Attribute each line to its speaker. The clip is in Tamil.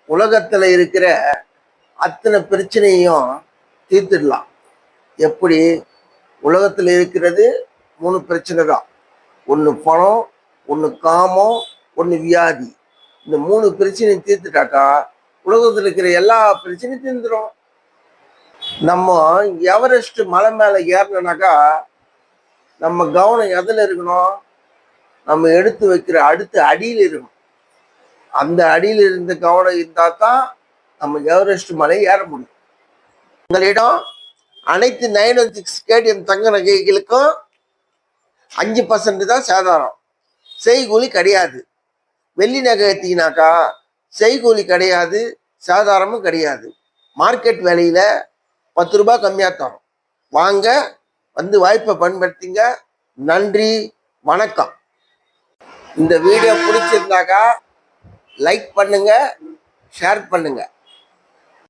Speaker 1: உலகத்துல இருக்கிற அத்தனை பிரச்சனையும் தீர்த்துடலாம். எப்படி? உலகத்துல இருக்கிறது 3 பிரச்சனை தான். ஒன்று பணம், ஒன்று காமம், ஒன்று வியாதி. இந்த 3 பிரச்சனையும் தீர்த்துட்டாக்கா உலகத்துல இருக்கிற எல்லா பிரச்சனையும் தீர்ந்துடும். நம்ம எவரெஸ்ட் மலை மேல ஏறணும்னாக்கா நம்ம கவனம் எதுல இருக்கணும்? நம்ம எடுத்து வைக்கிற அடுத்த அடியில் இருக்கணும். அந்த அடியில் இருந்த கவனம் இருந்தா தான் நம்ம எவரெஸ்ட் மலை ஏற முடியும். உங்களிடம் அனைத்து 916 கேடிஎம் தங்க நகைகளுக்கும் 5% தான் சேதாரம், செய்கூலி கிடையாது. வெள்ளி நகை எடுத்தீங்கன்னாக்கா செய்கூலி கிடையாது, சேதாரமும் கிடையாது. மார்க்கெட் விலையில 10 ரூபாய் கம்மியா தரும். வாங்க, வந்து வாய்ப்பை பயன்படுத்திங்க. நன்றி, வணக்கம். இந்த வீடியோ பிடிச்சிருந்தாக்கா லைக் பண்ணுங்க, ஷேர் பண்ணுங்க.